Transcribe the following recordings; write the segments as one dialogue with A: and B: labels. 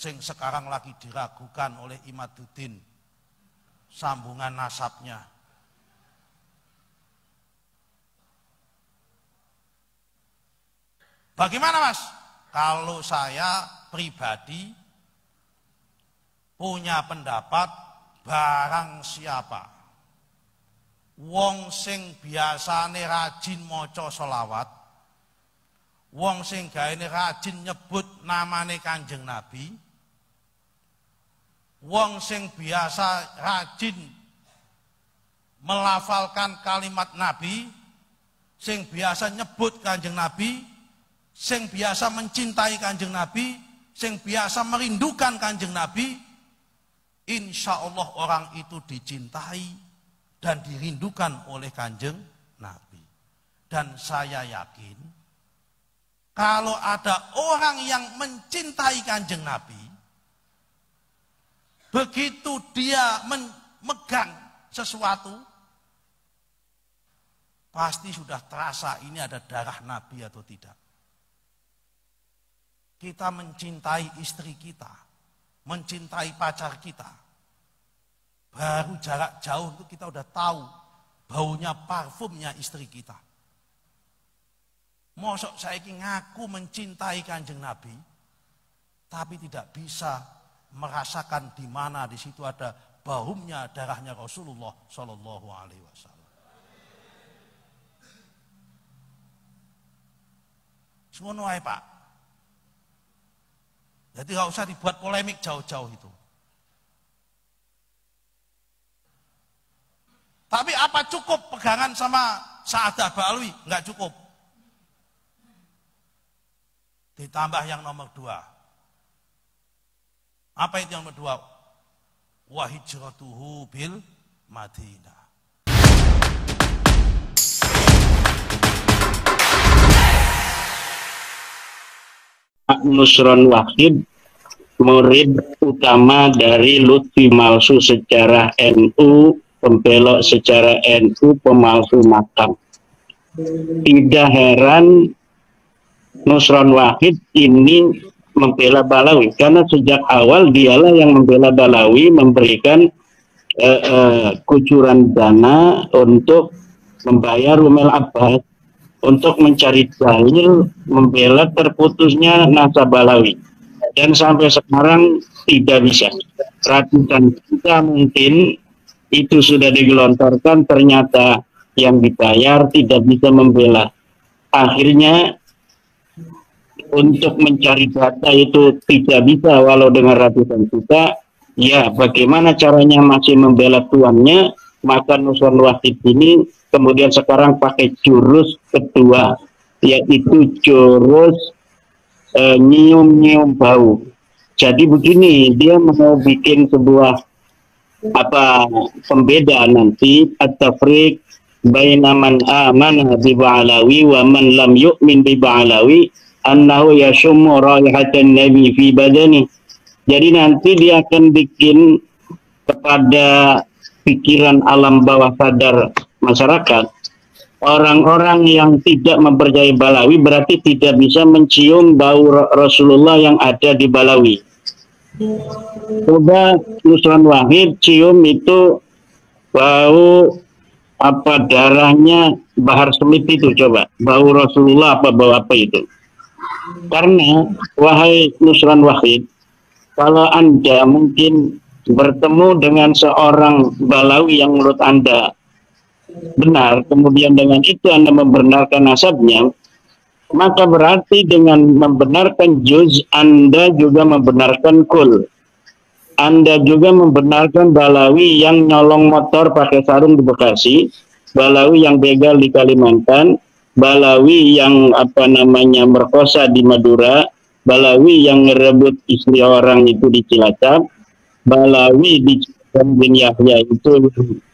A: sing sekarang lagi diragukan oleh Imaduddin sambungan nasabnya. Bagaimana Mas? Kalau saya pribadi punya pendapat, barang siapa wong sing biasane rajin maca selawat, wong sing gaene rajin nyebut namane Kanjeng Nabi, wong sing biasa rajin melafalkan kalimat Nabi, sing biasa nyebut Kanjeng Nabi, sing biasa mencintai Kanjeng Nabi, sing biasa merindukan Kanjeng Nabi, insya Allah orang itu dicintai dan dirindukan oleh Kanjeng Nabi. Dan saya yakin kalau ada orang yang mencintai Kanjeng Nabi, begitu dia memegang sesuatu, pasti sudah terasa ini ada darah Nabi atau tidak. Kita mencintai istri kita, mencintai pacar kita, baru jarak jauh itu kita udah tahu baunya parfumnya istri kita. Mosok saiki ngaku mencintai Kanjeng Nabi, tapi tidak bisa merasakan di mana di situ ada baunya darahnya Rasulullah Shallallahu Alaihi Wasallam. Semono ae Pak. Jadi nggak usah dibuat polemik jauh-jauh itu. Tapi apa cukup pegangan sama Sa'adah Ba'alwi? Enggak cukup. Ditambah yang nomor 2. Apa itu yang nomor 2? Wa hijratuhu bil Madinah.
B: Nusron Wahid, murid utama dari Lutfi Malsu secara NU, pembelok secara NU, pemalsu makam. Tidak heran Nusron Wahid ini membela Balawi, karena sejak awal dialah yang membela Balawi, memberikan kucuran dana untuk membayar Rumel Abbas, untuk mencari dalil membela terputusnya nasab Balawi, dan sampai sekarang tidak bisa. Ratusan juta mungkin itu sudah digelontorkan, ternyata yang dibayar tidak bisa membela. Akhirnya untuk mencari data itu tidak bisa walau dengan ratusan juta. Ya, bagaimana caranya masih membela tuannya? Maka Nusron Wahid ini kemudian sekarang pakai jurus kedua, yaitu jurus nyium-nyium bau. Jadi begini, dia mau bikin sebuah pembeda nanti, at-tafriq baina man amana bi Ba'alawi wa man lam yu'min bi Ba'alawi annahu yashummu raihatan nabi fi badani. Jadi nanti dia akan bikin kepada pikiran alam bawah sadar masyarakat, orang-orang yang tidak mempercayai Balawi berarti tidak bisa mencium bau Rasulullah yang ada di Balawi. Coba Nusron Wahid cium itu bau darahnya Bahar Smith itu, coba bau Rasulullah bau apa itu. Karena wahai Nusron Wahid, kalau Anda mungkin bertemu dengan seorang Balawi yang menurut Anda benar, kemudian dengan itu Anda membenarkan nasabnya, maka berarti dengan membenarkan juz, Anda juga membenarkan kul. Anda juga membenarkan Balawi yang nyolong motor pakai sarung di Bekasi, Balawi yang begal di Kalimantan, Balawi yang merkosa di Madura, Balawi yang ngerebut istri orang itu di Cilacap, Balawi di bin Yahya itu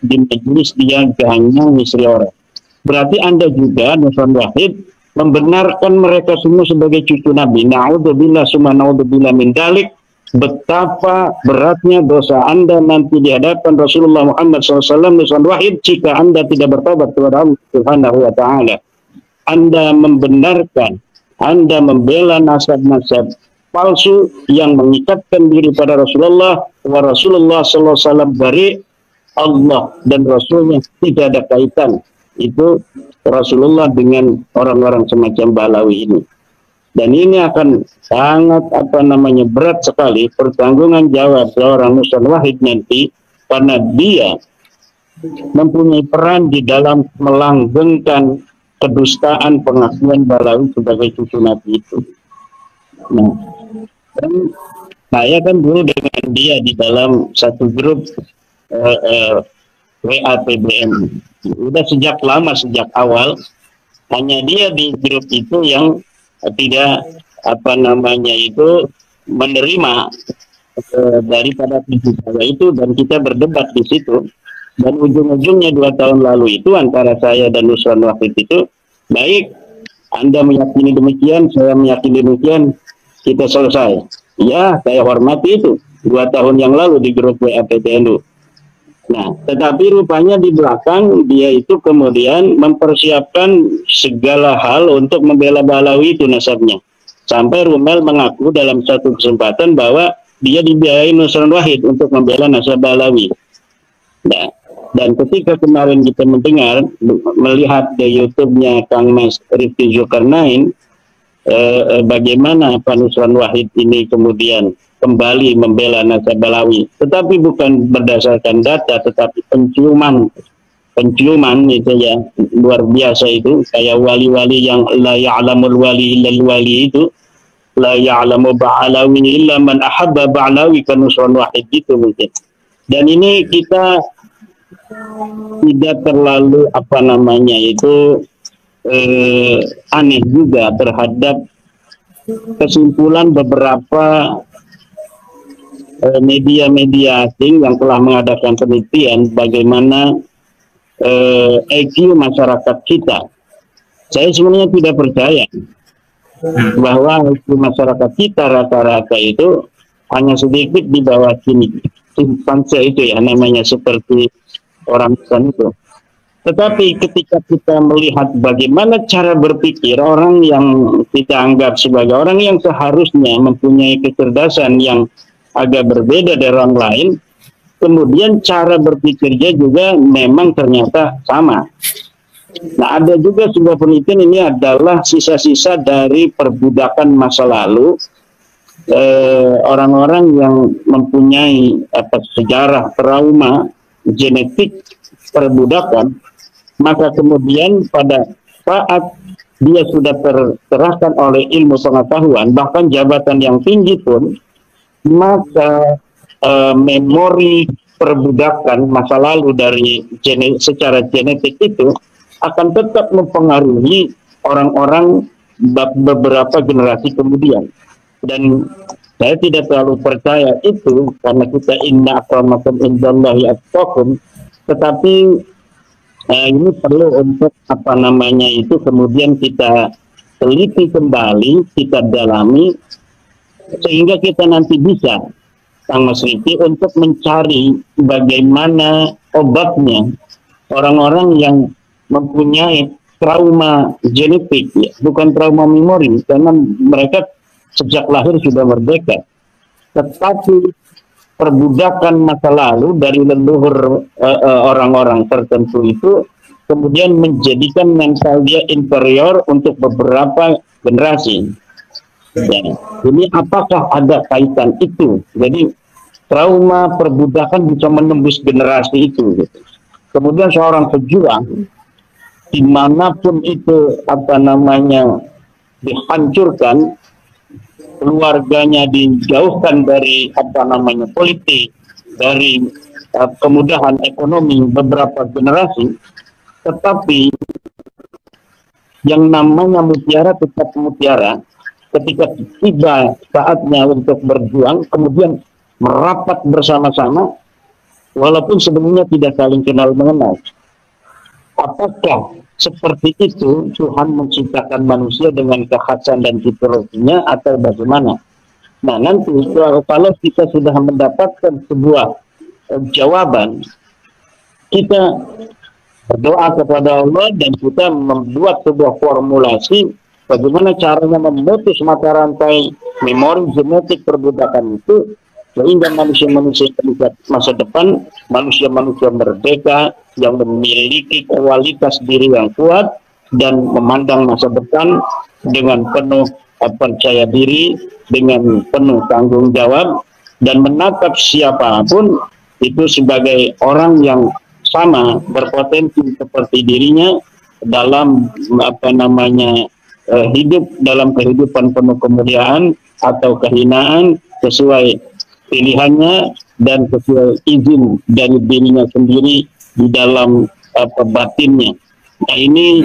B: di majelis dia ganyang istri orang. Berarti Anda juga Nusron Wahid membenarkan mereka semua sebagai cucu Nabi. Na'udzubillah summa na'udzubillah min dalik. Betapa beratnya dosa Anda nanti di hadapan Rasulullah Muhammad SAW. Nusron Wahid, jika Anda tidak bertobat kepada Allah Subhanahu wa Ta'ala, Anda membenarkan, Anda membela nasab-nasab palsu yang mengikatkan diri pada Rasulullah, wa Rasulullah sallallahu alaihi wasallam dari Allah dan Rasulnya tidak ada kaitan itu Rasulullah dengan orang-orang semacam Balawi ini. Dan ini akan sangat berat sekali pertanggungan jawab seorang Nusron Wahid nanti, karena dia mempunyai peran di dalam melanggengkan kedustaan pengakuan Balawi sebagai cucu Nabi itu. Nah, dan saya kan dulu dengan dia di dalam satu grup WA PBM. Udah sejak lama, sejak awal, hanya dia di grup itu yang tidak menerima daripada visi saya itu, dan kita berdebat di situ, dan ujung-ujungnya 2 tahun lalu itu antara saya dan Nusron Wahid itu, baik Anda meyakini demikian, saya meyakini demikian, kita selesai. Ya, saya hormati itu 2 tahun yang lalu di grup WA PTNU. Nah, tetapi rupanya di belakang dia itu kemudian mempersiapkan segala hal untuk membela Balawi itu nasabnya. Sampai Rumel mengaku dalam satu kesempatan bahwa dia dibiayai Nusron Wahid untuk membela nasab Balawi. Nah, dan ketika kemarin kita melihat di YouTube-nya Kang Mas Rifki Zulkarnain, bagaimana Pak Nusron Wahid ini kemudian kembali membela nasab Balawi, tetapi bukan berdasarkan data, tetapi penciuman itu ya, luar biasa itu, kayak wali-wali yang la ya'lamul wali illal wali itu, la ya'lamu ba'alawi illa man ahabba ba'alawi, kan Nusron Wahid itu mungkin. Dan ini kita tidak terlalu aneh juga terhadap kesimpulan beberapa media-media asing yang telah mengadakan penelitian bagaimana IQ masyarakat kita. Saya sebenarnya tidak percaya bahwa IQ masyarakat kita rata-rata itu hanya sedikit di bawah simpanse itu ya, namanya seperti orang itu. Tetapi ketika kita melihat bagaimana cara berpikir orang yang kita anggap sebagai orang yang seharusnya mempunyai kecerdasan yang agak berbeda dari orang lain, kemudian cara berpikirnya juga memang ternyata sama. Nah, ada juga sebuah penelitian, ini adalah sisa-sisa dari perbudakan masa lalu, orang-orang yang mempunyai sejarah trauma genetik perbudakan, maka kemudian pada saat dia sudah tercerahkan oleh ilmu pengetahuan, bahkan jabatan yang tinggi pun, maka memori perbudakan masa lalu dari secara genetik itu akan tetap mempengaruhi orang-orang beberapa generasi kemudian. Dan saya tidak terlalu percaya itu, karena kita inna akramakum indallahi atqakum, tetapi ini perlu untuk kemudian kita teliti kembali, kita dalami, sehingga kita nanti bisa, Kang Mas Riki, untuk mencari bagaimana obatnya orang-orang yang mempunyai trauma genetik, ya, bukan trauma memori, karena mereka sejak lahir sudah merdeka, tetapi perbudakan masa lalu dari leluhur orang-orang tertentu itu kemudian menjadikan mental dia inferior untuk beberapa generasi. Ya, ini apakah ada kaitan itu? Jadi trauma perbudakan bisa menembus generasi itu. Gitu. Kemudian seorang pejuang dimanapun itu dihancurkan, keluarganya dijauhkan dari politik, dari kemudahan ekonomi beberapa generasi, tetapi yang namanya mutiara tetap mutiara. Ketika tiba saatnya untuk berjuang, kemudian merapat bersama-sama, walaupun sebelumnya tidak saling kenal mengenal. Apakah seperti itu Tuhan menciptakan manusia dengan kekhasan dan fitrahnya atau bagaimana? Nah, nanti kalau kita sudah mendapatkan sebuah jawaban, kita berdoa kepada Allah dan kita membuat sebuah formulasi bagaimana caranya memutus mata rantai memori genetik perbudakan itu, sehingga manusia-manusia masa depan, manusia-manusia merdeka yang memiliki kualitas diri yang kuat dan memandang masa depan dengan penuh percaya diri, dengan penuh tanggung jawab, dan menatap siapapun itu sebagai orang yang sama berpotensi seperti dirinya dalam hidup dalam kehidupan penuh kemuliaan atau kehinaan sesuai pilihannya dan sesuai izin dari dirinya sendiri di dalam batinnya. Nah, ini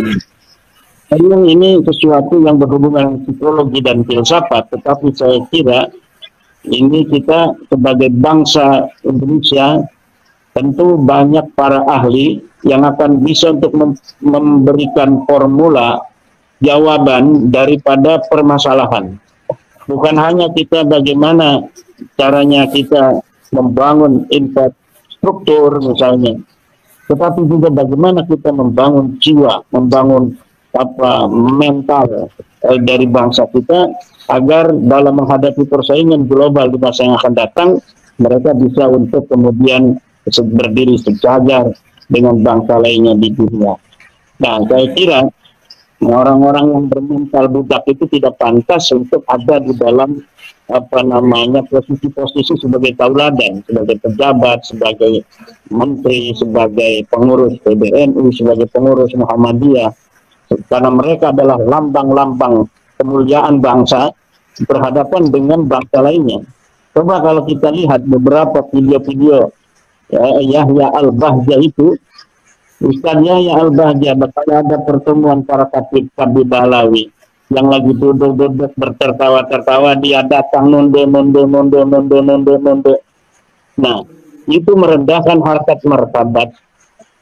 B: sesuatu yang berhubungan dengan psikologi dan filsafat, tetapi saya kira ini kita sebagai bangsa Indonesia tentu banyak para ahli yang akan bisa untuk memberikan formula jawaban daripada permasalahan. Bukan hanya kita bagaimana caranya kita membangun infrastruktur misalnya, tetapi juga bagaimana kita membangun jiwa, membangun mental dari bangsa kita agar dalam menghadapi persaingan global di masa yang akan datang mereka bisa untuk kemudian berdiri sejajar dengan bangsa lainnya di dunia. Nah, saya kira orang-orang yang bermental budak itu tidak pantas untuk ada di dalam posisi-posisi sebagai tauladan, sebagai pejabat, sebagai menteri, sebagai pengurus PBNU, sebagai pengurus Muhammadiyah, karena mereka adalah lambang-lambang kemuliaan bangsa berhadapan dengan bangsa lainnya. Coba kalau kita lihat beberapa video-video Yahya Al-Bahjah itu, Ustaz Yahya Al-Bahjah, bakal ada pertemuan para Khatib Balawi yang lagi duduk-duduk bertertawa-tertawa, dia datang nondo. Nah, itu merendahkan harkat martabat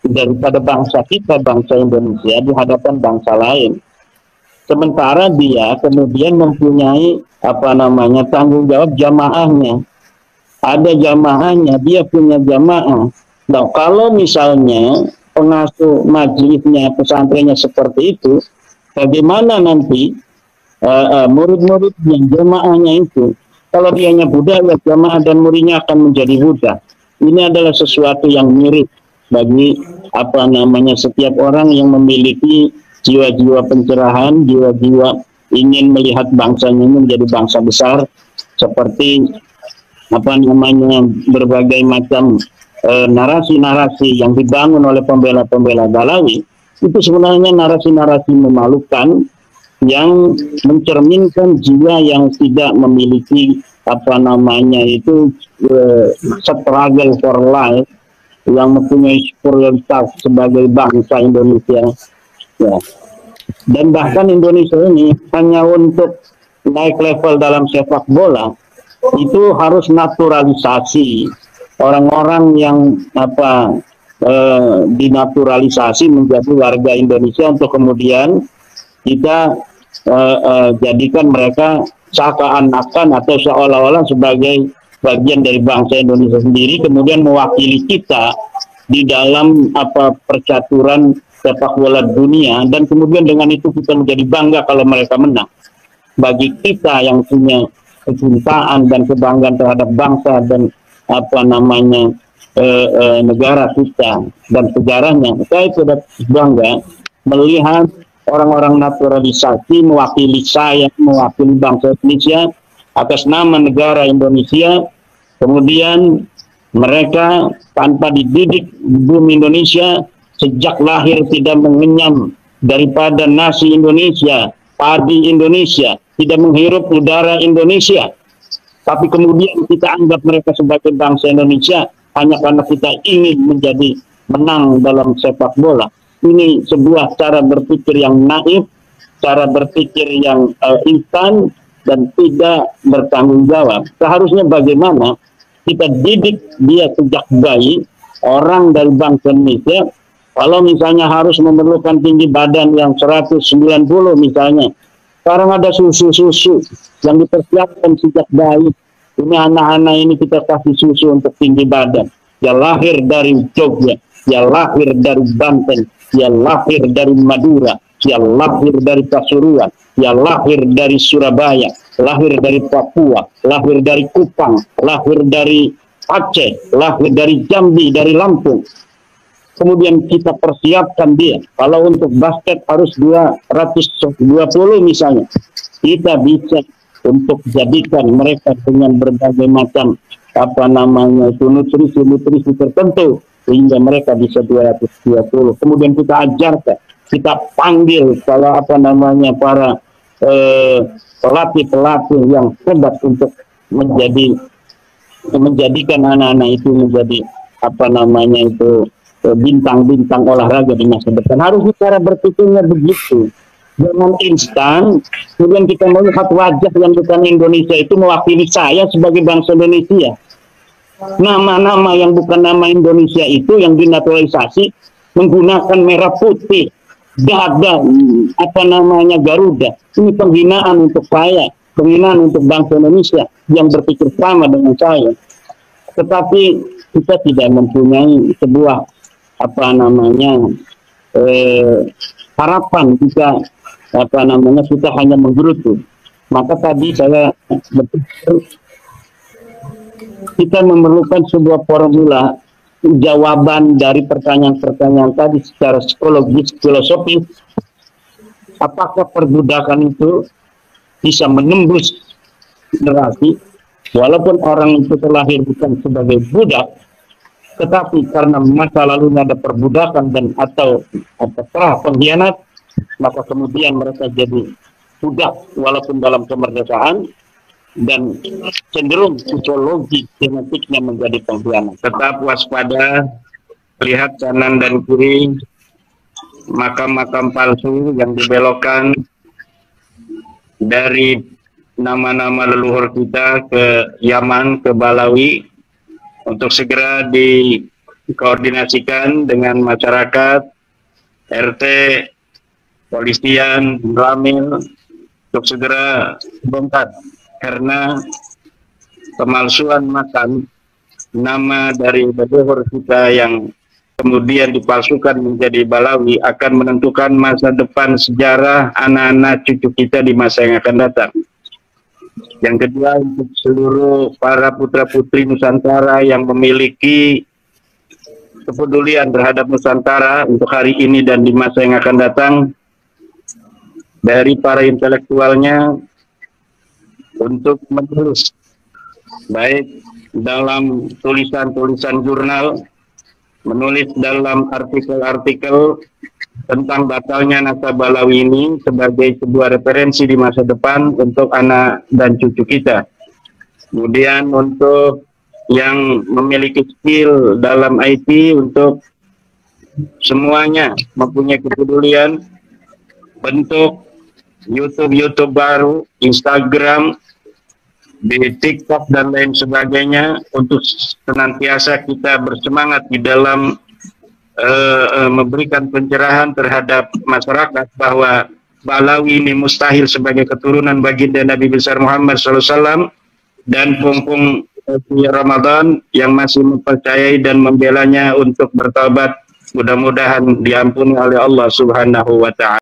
B: daripada bangsa kita, bangsa Indonesia di hadapan bangsa lain. Sementara dia kemudian mempunyai tanggung jawab jamaahnya. Ada jamaahnya, dia punya jamaah. Nah, kalau misalnya pengasuh majelisnya, pesantrennya seperti itu, bagaimana nanti murid-muridnya, jamaahnya itu? Kalau dianya Buddha, ya jamaah dan muridnya akan menjadi Buddha. Ini adalah sesuatu yang mirip bagi setiap orang yang memiliki jiwa-jiwa pencerahan, jiwa-jiwa ingin melihat bangsanya ini menjadi bangsa besar, seperti berbagai macam narasi-narasi yang dibangun oleh pembela-pembela Balawi. Itu sebenarnya narasi-narasi memalukan yang mencerminkan jiwa yang tidak memiliki struggle for life, yang mempunyai superioritas sebagai bangsa Indonesia, ya. Dan bahkan Indonesia ini hanya untuk naik level dalam sepak bola itu harus naturalisasi orang-orang yang dinaturalisasi menjadi warga Indonesia untuk kemudian kita jadikan mereka seakan-akan atau seolah-olah sebagai bagian dari bangsa Indonesia sendiri, kemudian mewakili kita di dalam percaturan sepak bola dunia, dan kemudian dengan itu kita menjadi bangga kalau mereka menang. Bagi kita yang punya kecintaan dan kebanggaan terhadap bangsa dan negara kita dan sejarahnya, saya sudah bangga melihat orang-orang naturalisasi mewakili saya, mewakili bangsa Indonesia atas nama negara Indonesia. Kemudian mereka tanpa dididik di bumi Indonesia, sejak lahir tidak mengenyam daripada nasi Indonesia, padi Indonesia, tidak menghirup udara Indonesia, tapi kemudian kita anggap mereka sebagai bangsa Indonesia hanya karena kita ingin menjadi menang dalam sepak bola. Ini sebuah cara berpikir yang naif, cara berpikir yang instan dan tidak bertanggung jawab. Seharusnya bagaimana kita didik dia sejak bayi, orang dari bangsa Indonesia. Kalau misalnya harus memerlukan tinggi badan yang 190 misalnya, sekarang ada susu-susu yang dipersiapkan sejak bayi. Ini anak-anak ini kita kasih susu untuk tinggi badan. Ya lahir dari Jogja, ya lahir dari Banten, ya lahir dari Madura, yang lahir dari Pasuruan, yang lahir dari Surabaya, lahir dari Papua, lahir dari Kupang, lahir dari Aceh, lahir dari Jambi, dari Lampung. Kemudian kita persiapkan dia. Kalau untuk basket harus 220 misalnya. Kita bisa untuk jadikan mereka dengan berbagai macam nutrisi tertentu sehingga mereka bisa 220. Kemudian kita ajarkan, kita panggil para para pelatih-pelatih yang hebat untuk menjadikan anak-anak itu menjadi bintang-bintang olahraga di masa depan. Harus cara berpikirnya begitu. Jangan instan, kemudian kita melihat wajah yang bukan Indonesia itu mewakili saya sebagai bangsa Indonesia. Nama-nama yang bukan nama Indonesia itu yang dinaturalisasi menggunakan merah putih, dada, Garuda. Ini penghinaan untuk saya, penghinaan untuk bangsa Indonesia yang berpikir sama dengan saya. Tetapi kita tidak mempunyai sebuah harapan jika kita hanya menggerutu. Maka tadi saya berpikir kita memerlukan sebuah formula jawaban dari pertanyaan-pertanyaan tadi secara psikologis, filosofis. Apakah perbudakan itu bisa menembus generasi, walaupun orang itu terlahir bukan sebagai budak, tetapi karena masa lalunya ada perbudakan dan atau pengkhianat, maka kemudian mereka jadi budak walaupun dalam kemerdekaan, dan cenderung psikologi genetiknya menjadi pengkhianat. Tetap waspada, lihat kanan dan kiri makam-makam palsu yang dibelokkan dari nama-nama leluhur kita ke Yaman, ke Balawi, untuk segera dikoordinasikan dengan masyarakat, RT, polisian, Ramil, untuk segera bongkar. Karena pemalsuan makam nama dari leluhur kita yang kemudian dipalsukan menjadi Balawi akan menentukan masa depan sejarah anak-anak cucu kita di masa yang akan datang. Yang kedua, untuk seluruh para putra-putri Nusantara yang memiliki kepedulian terhadap Nusantara untuk hari ini dan di masa yang akan datang, dari para intelektualnya untuk menulis baik dalam tulisan-tulisan jurnal, menulis dalam artikel-artikel tentang batalnya naskah Balawi ini sebagai sebuah referensi di masa depan untuk anak dan cucu kita. Kemudian untuk yang memiliki skill dalam IT, untuk semuanya mempunyai kepedulian, bentuk YouTube baru, Instagram, di TikTok dan lain sebagainya, untuk senantiasa kita bersemangat di dalam memberikan pencerahan terhadap masyarakat bahwa Balawi ini mustahil sebagai keturunan baginda Nabi besar Muhammad SAW, dan pungpung Ramadan yang masih mempercayai dan membelanya untuk bertobat, mudah-mudahan diampuni oleh Allah Subhanahu wa Ta'ala.